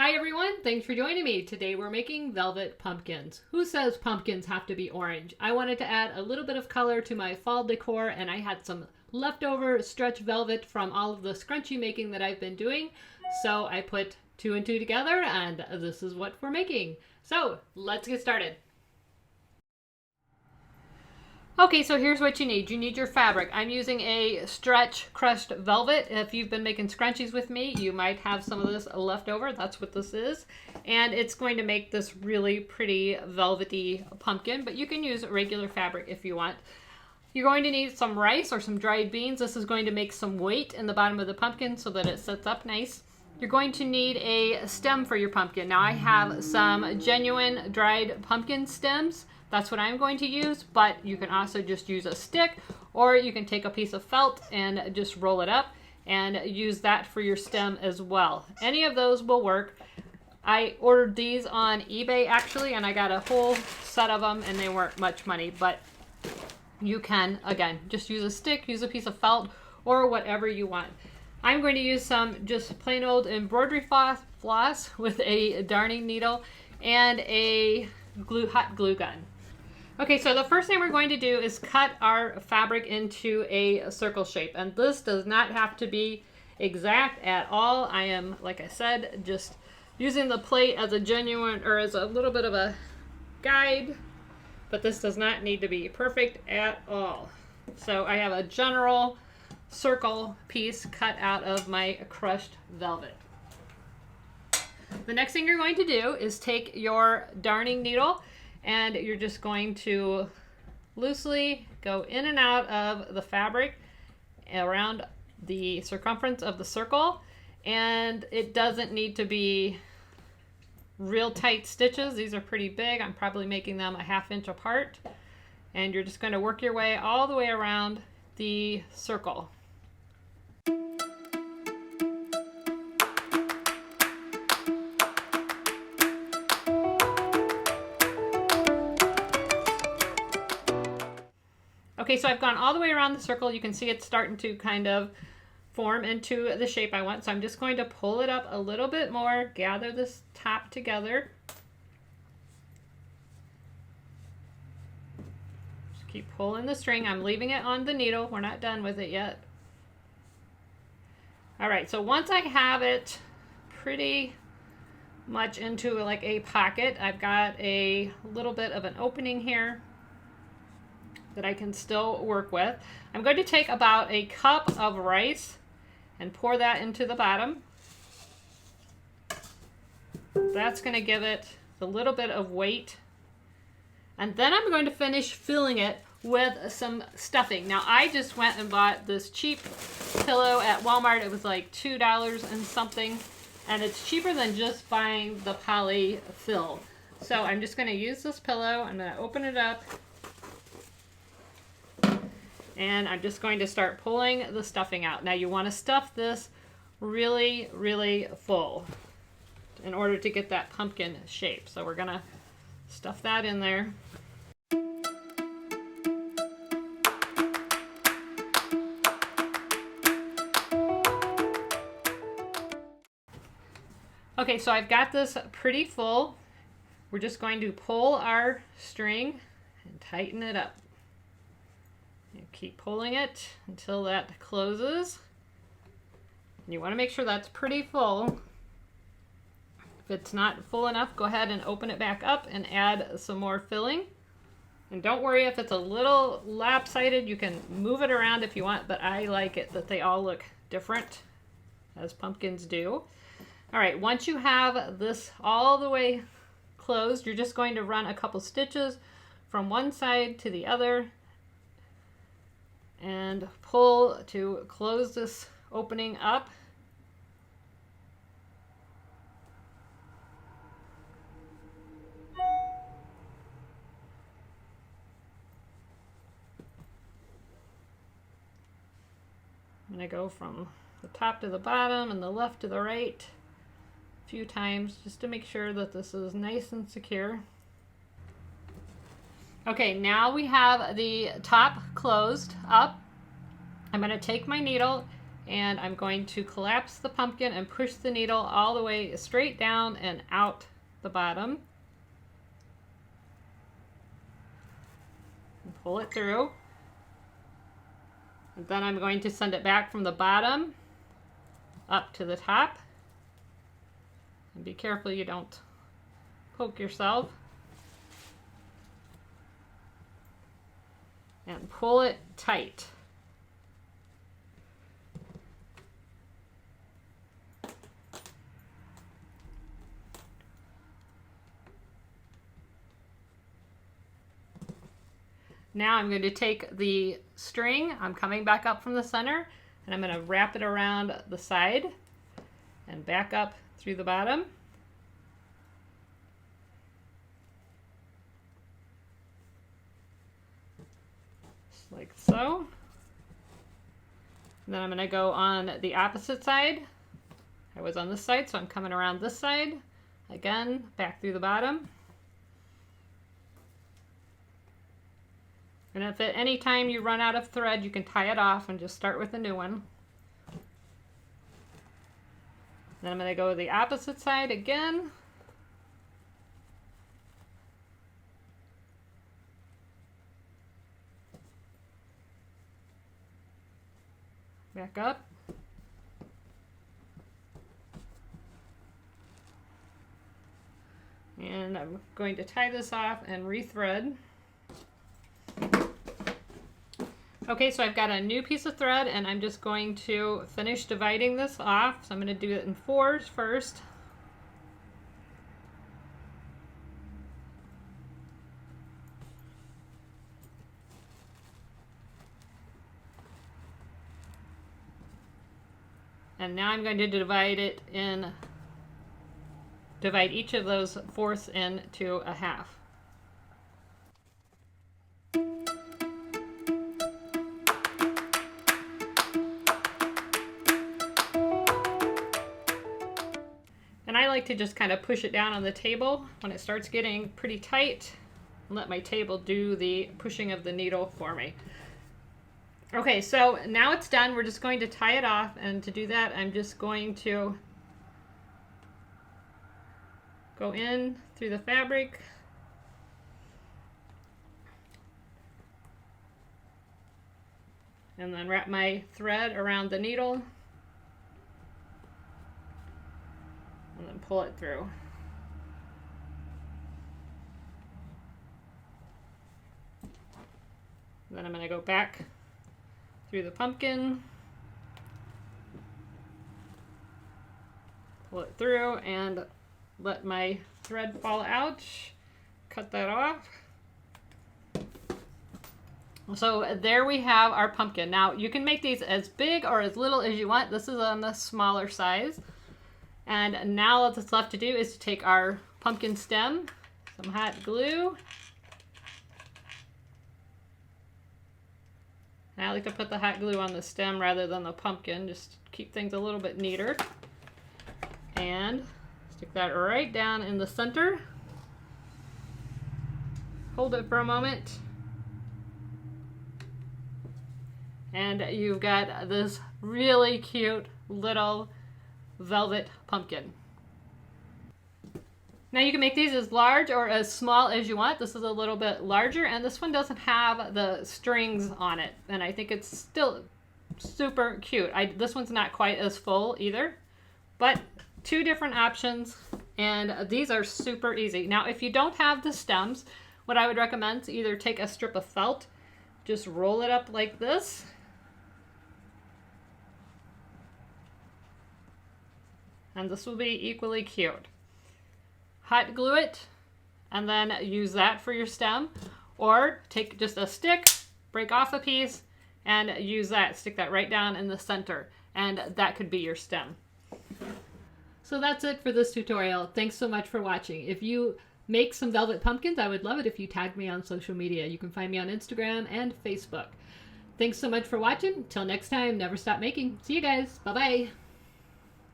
Hi everyone, thanks for joining me. Today we're making velvet pumpkins. Who says pumpkins have to be orange? I wanted to add a little bit of color to my fall decor, and I had some leftover stretch velvet from all of the scrunchie making that I've been doing. So I put two and two together, and this is what we're making. So let's get started. Okay, so here's what you need. You need your fabric. I'm using a stretch crushed velvet. If you've been making scrunchies with me, you might have some of this left over. That's what this is. And it's going to make this really pretty velvety pumpkin, but you can use regular fabric if you want. You're going to need some rice or some dried beans. This is going to make some weight in the bottom of the pumpkin so that it sets up nice. You're going to need a stem for your pumpkin. Now I have some genuine dried pumpkin stems. That's what I'm going to use, but you can also just use a stick, or you can take a piece of felt and just roll it up and use that for your stem as well. Any of those will work. I ordered these on eBay actually, and I got a whole set of them, and they weren't much money, but you can, again, just use a stick, use a piece of felt, or whatever you want. I'm going to use some just plain old embroidery floss with a darning needle and a hot glue gun. Okay, so the first thing we're going to do is cut our fabric into a circle shape, and this does not have to be exact at all. I am, like I said, just using the plate as a genuine, or as a little bit of a guide, but this does not need to be perfect at all. So I have a general circle piece cut out of my crushed velvet. The next thing you're going to do is take your darning needle, and you're just going to loosely go in and out of the fabric around the circumference of the circle. And it doesn't need to be real tight stitches. These are pretty big. I'm probably making them a ½ inch apart. And you're just going to work your way all the way around the circle. Okay, so I've gone all the way around the circle. You can see it's starting to kind of form into the shape I want. So I'm just going to pull it up a little bit more, gather this top together. Just keep pulling the string. I'm leaving it on the needle. We're not done with it yet. All right, so once I have it pretty much into like a pocket, I've got a little bit of an opening here that I can still work with. I'm going to take about a cup of rice and pour that into the bottom. That's going to give it a little bit of weight. And then I'm going to finish filling it with some stuffing. Now I just went and bought this cheap pillow at Walmart. It was like $2 and something. And it's cheaper than just buying the polyfill. So I'm just going to use this pillow. I'm going to open it up. And I'm just going to start pulling the stuffing out. Now you want to stuff this really, really full in order to get that pumpkin shape. So we're going to stuff that in there. Okay, so I've got this pretty full. We're just going to pull our string and tighten it up. Keep pulling it until that closes. And you want to make sure that's pretty full. If it's not full enough, go ahead and open it back up and add some more filling. And don't worry if it's a little lopsided, you can move it around if you want, but I like it that they all look different, as pumpkins do. All right, once you have this all the way closed, you're just going to run a couple stitches from one side to the other and pull to close this opening up. I'm going to go from the top to the bottom and the left to the right a few times just to make sure that this is nice and secure. Okay, now we have the top closed up. I'm going to take my needle And I'm going to collapse the pumpkin and push the needle all the way straight down and out the bottom. And pull it through. And then I'm going to send it back from the bottom up to the top. And be careful you don't poke yourself. And pull it tight. Now I'm going to take the string, I'm coming back up from the center, and I'm going to wrap it around the side and back up through the bottom. Just like so. And then I'm going to go on the opposite side. I was on this side, so I'm coming around this side. Again, back through the bottom. And if at any time you run out of thread, you can tie it off and just start with a new one. Then I'm going to go to the opposite side again. Back up. And I'm going to tie this off and rethread. Okay, so I've got a new piece of thread and I'm just going to finish dividing this off. So I'm going to do it in 4s first. And now I'm going to divide each of those 4ths into a half. And I like to just kind of push it down on the table when it starts getting pretty tight and let my table do the pushing of the needle for me. Okay, so now it's done. We're just going to tie it off, and to do that I'm just going to go in through the fabric and then wrap my thread around the needle and then pull it through. And then I'm going to go back through the pumpkin, pull it through, and let my thread fall out, cut that off. So there we have our pumpkin. Now you can make these as big or as little as you want. This is on the smaller size. And now all that's left to do is to take our pumpkin stem, some hot glue. And I like to put the hot glue on the stem rather than the pumpkin, just to keep things a little bit neater. And stick that right down in the center. Hold it for a moment. And you've got this really cute little velvet pumpkin. Now you can make these as large or as small as you want. This is a little bit larger, and this one doesn't have the strings on it. And I think it's still super cute. This one's not quite as full either, but 2 different options, and these are super easy. Now, if you don't have the stems, what I would recommend is either take a strip of felt, just roll it up like this, and this will be equally cute. Hot glue it, and then use that for your stem, or take just a stick, break off a piece, and use that, stick that right down in the center, and that could be your stem. So that's it for this tutorial. Thanks so much for watching. If you make some velvet pumpkins, I would love it if you tagged me on social media. You can find me on Instagram and Facebook. Thanks so much for watching. Till next time, never stop making. See you guys. Bye-bye.